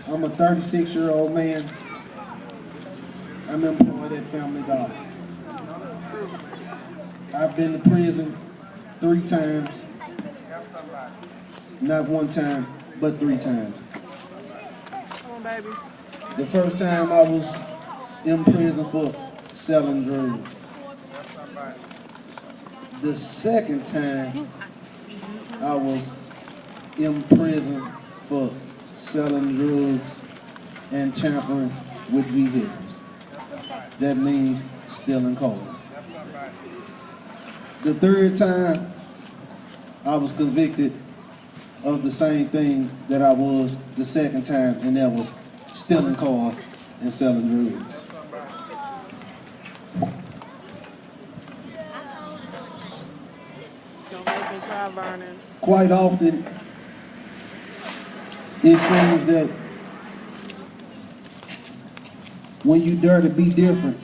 I'm a 36-year-old man. I'm employed at Family Dollar. I've been to prison 3 times. Not 1 time, but 3 times. Come on, baby. The first time I was in prison for selling drugs. The second time I was in prison for selling drugs and tampering with vehicles. That means stealing cars. The third time I was convicted of the same thing that I was the second time, and that was stealing cars and selling drugs. Don't make me cry, Vernon. Quite often, it seems that when you dare to be different,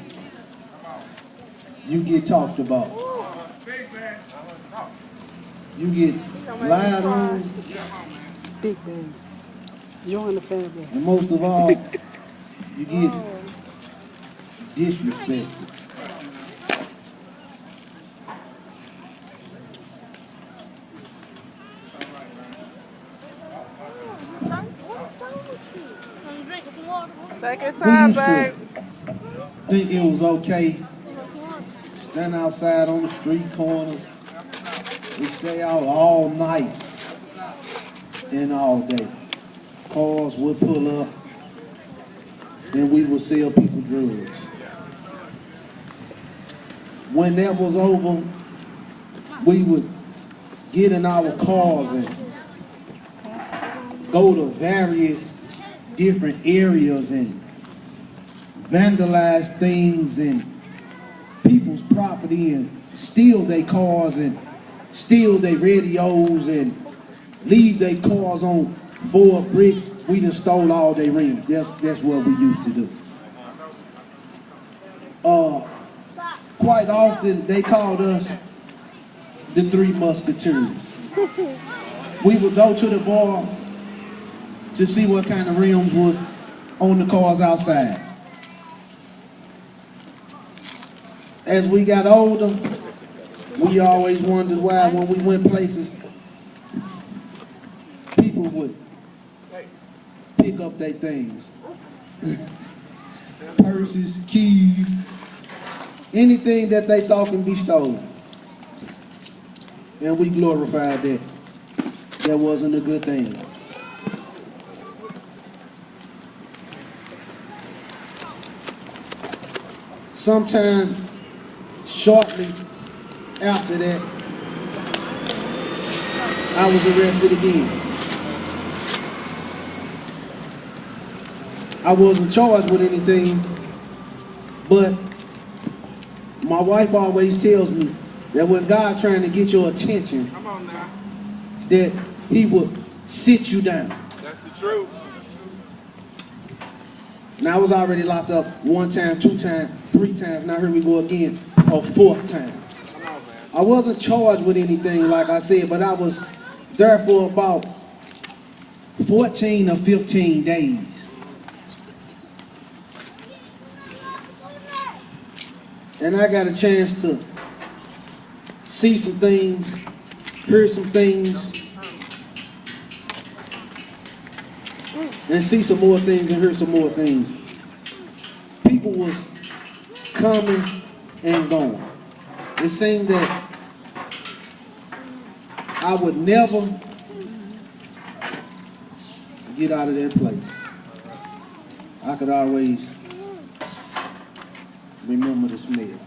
you get talked about. You get lied on, Big man. You're in the family. and most of all, you get disrespected. Take your Who time, used babe. to think it was okay to stand outside on the street corners? We stay out all night and all day. Cars would pull up, and we would sell people drugs. When that was over, we would get in our cars and go to various different areas and vandalize things and people's property and steal their cars and steal their radios and leave their cars on 4 bricks. We done stole all their rims. That's what we used to do. Quite often they called us the 3 Musketeers. We would go to the bar to see what kind of rims was on the cars outside. As we got older, we always wondered why when we went places, people would pick up their things. Purses, keys, anything that they thought can be stolen. And we glorified that. That wasn't a good thing. Sometime shortly after that, I was arrested again. I wasn't charged with anything, but my wife always tells me that when God's trying to get your attention, Come on now. that he will sit you down. That's the truth. Now I was already locked up 1 time, 2 times, 3 times. Now here we go again, a 4th time. Come on, man. I wasn't charged with anything, like I said, but I was there for about 14 or 15 days. And I got a chance to see some things, hear some things, and see some more things and hear some more things. People was coming and going. It seemed that I would never get out of that place. I could always remember the smell.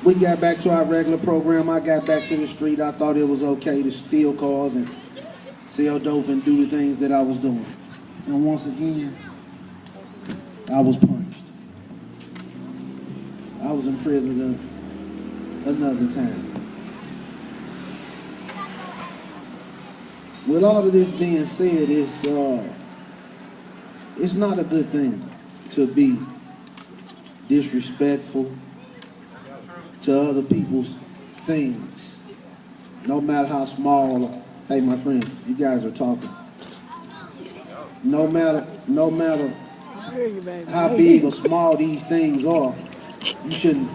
We got back to our regular program. I got back to the street. I thought it was okay to steal cars and sell dope and do the things that I was doing. And once again, I was punished. I was in prison another time. With all of this being said, it's not a good thing to be disrespectful, to other people's things, no matter how small. Hey, my friend, you guys are talking. No matter I hear you, baby. how big or small these things are, you shouldn't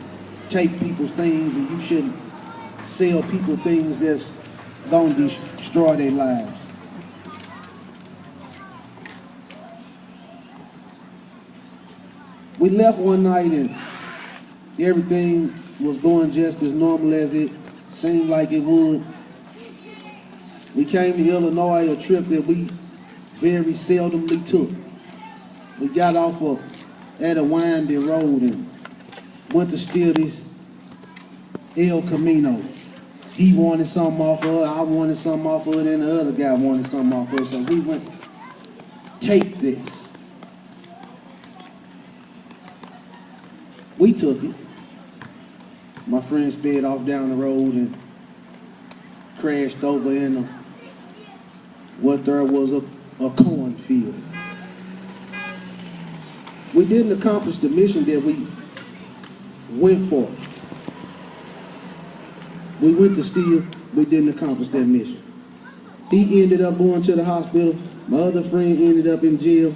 take people's things, and you shouldn't sell people things that's gonna destroy their lives. We left one night and everything was going just as normal as it seemed like it would. We came to Illinois, a trip that we very seldomly took. We got off at a winding road and went to steal this El Camino. He wanted something off of it, I wanted something off of it, and the other guy wanted something off of it. So we went, take this. We took it. My friend sped off down the road and crashed over in what there was a cornfield. We didn't accomplish the mission that we went for. We went to steal, we didn't accomplish that mission. He ended up going to the hospital, my other friend ended up in jail,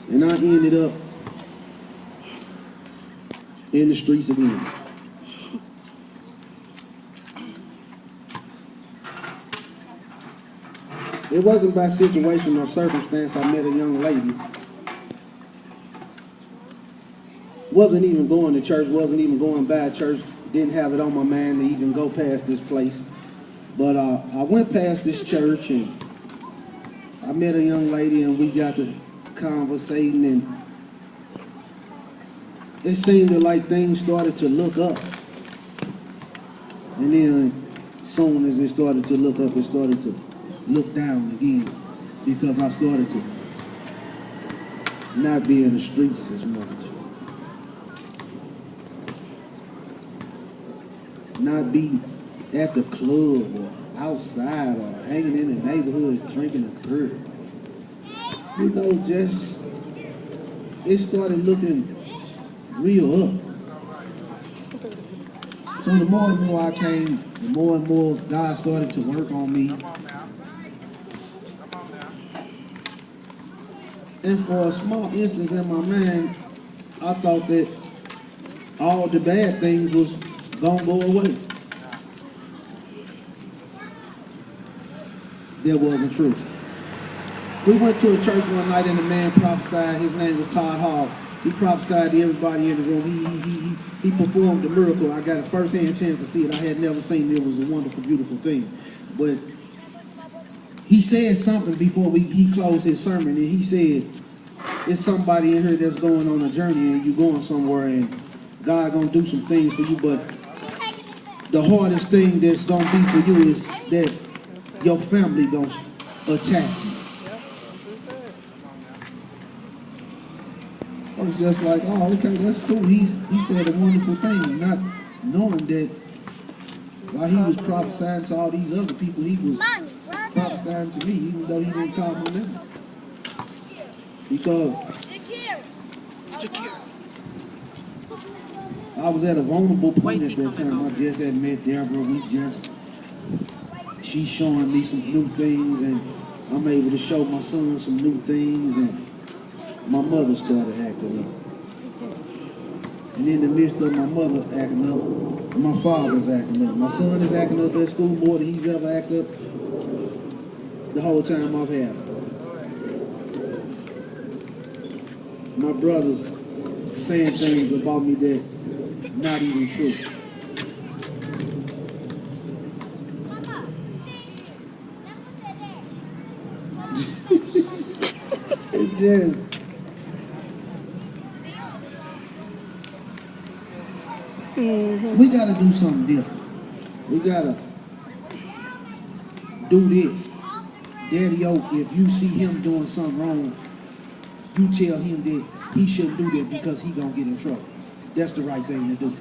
and I ended up in the streets again. It wasn't by situation or circumstance I met a young lady. Wasn't even going to church, wasn't even going by church, didn't have it on my mind to even go past this place. But I went past this church and I met a young lady and we got to conversating, and it seemed like things started to look up. And then as soon as it started to look up, it started to look down again, because I started to not be in the streets as much. Not be at the club or outside or hanging in the neighborhood drinking a beer. You know, just, it started looking real up. So the more and more I came, the more and more God started to work on me. And for a small instance in my mind, I thought that all the bad things was gonna go away. That wasn't true. We went to a church one night and the man prophesied. His name was Todd Hall. He prophesied to everybody in the room. He performed a miracle. I got a first-hand chance to see it. I had never seen it. It was a wonderful, beautiful thing. But he said something before he closed his sermon, and he said, it's somebody in here that's going on a journey and you're going somewhere and God gonna do some things for you, but the hardest thing that's gonna be for you is that your family gonna attack you. I was just like, oh, okay, that's cool. He said a wonderful thing, not knowing that while he was prophesying to all these other people, he was prophesying to me, even though he didn't call my name. Because I was at a vulnerable point at that time. I just had met Deborah. She's showing me some new things, and I'm able to show my son some new things, and my mother started acting up. And in the midst of my mother acting up, my father's acting up. My son is acting up at school more than he's ever acted up the whole time I've had him. My brother's saying things about me that not even true. It's just, we gotta do something different. We gotta do this. Daddy-o, if you see him doing something wrong, you tell him that he shouldn't do that because he gonna get in trouble. That's the right thing to do.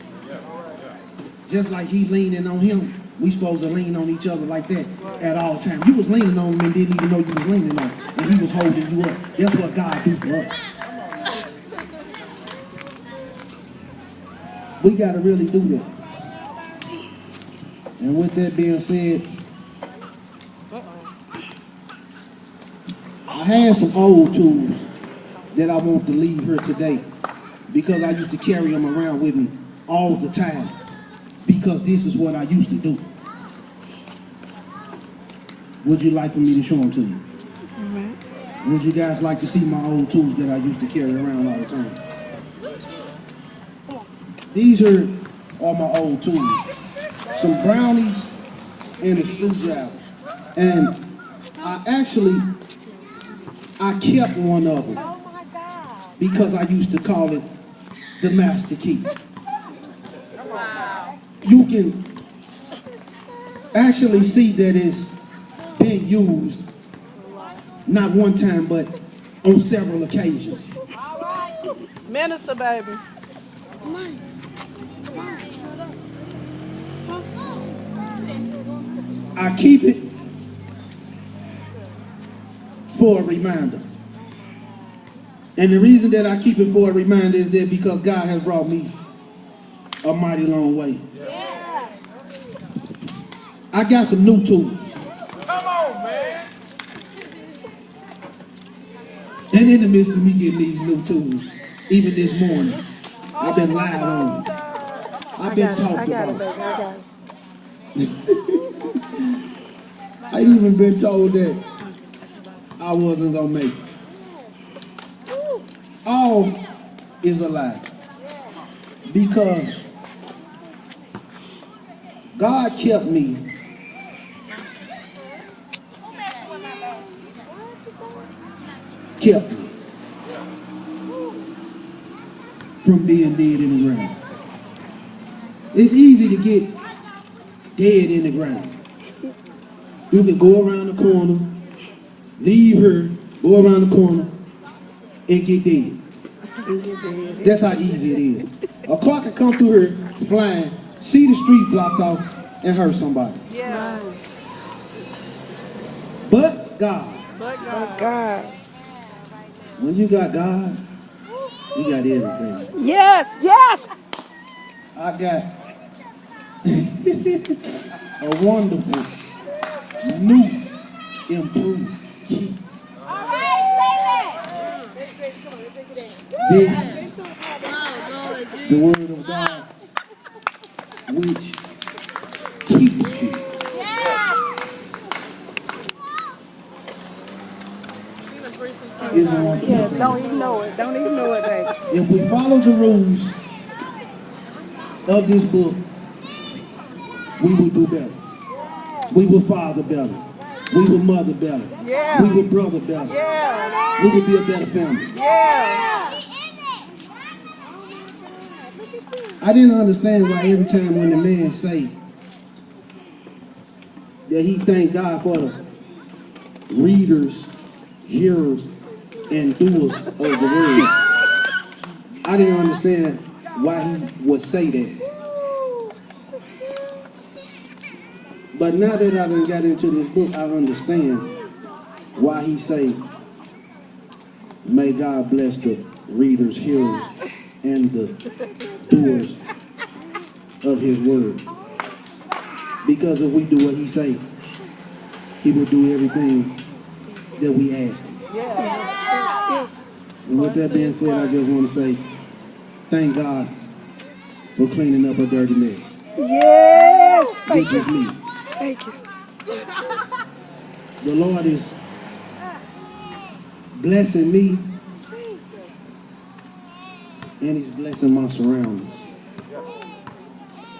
Just like he leaning on him, we supposed to lean on each other like that at all times. You was leaning on him and didn't even know you was leaning on him, and he was holding you up. That's what God do for us. We gotta really do that. And with that being said, I had some old tools that I want to leave here today because I used to carry them around with me all the time because this is what I used to do. Would you like for me to show them to you? Would you guys like to see my old tools that I used to carry around all the time? These here are my old tools. Some brownies and a screwdriver. And I kept one of them because I used to call it the master key. You can actually see that it's been used not one time, but on several occasions. Minister, baby. I keep it for a reminder. And the reason that I keep it for a reminder is that because God has brought me a mighty long way. I got some new tools. Come on, man. And in the midst of me getting these new tools, even this morning, I've been lied on. I've been talked about. I even been told that I wasn't gonna make it. All is a lie. Because God kept me from being dead in the ground. It's easy to get dead in the ground. You can go around the corner, leave her, go around the corner, and get dead. That's how easy it is. A car can come through here flying, see the street blocked off, and hurt somebody. Yeah. But God. But God. When you got God, you got everything. Yes, yes. I got a wonderful, new, improved key. This, the word of God, which keeps you. Is a wonderful thing. Don't even know it. Don't even know it, baby. If we follow the rules of this book, we will do better. We will father better. We will mother better. Yeah. We will brother better. Yeah. We will be a better family. Yeah. I didn't understand why every time when the man say that he thanked God for the readers, hearers, and doers of the word, I didn't understand why he would say that. But now that I done got into this book, I understand why he say, may God bless the readers, hearers, and the doers of his word. Because if we do what he say, he will do everything that we ask him. Yes. And with that being said, I just want to say, thank God for cleaning up a dirty mess. Yes. This is me. Thank you. The Lord is blessing me, and he's blessing my surroundings.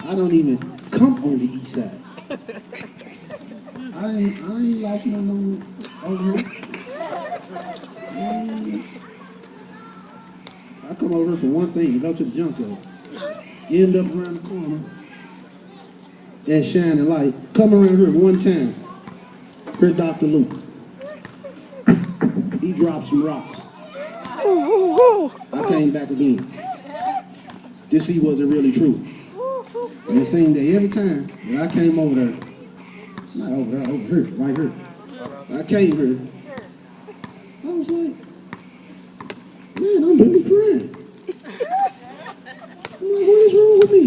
I don't even come on the east side. I ain't lost no over here. I come over here for one thing, to go to the junkyard. End up around the corner and shining light. Come around here one time. Heard Dr. Luke. He dropped some rocks. I came back again to see was it really true. And it seemed that every time that I came over there, not over there, over here, right here. I came here. I was like, man, I'm really crying. I'm like, what is wrong with me?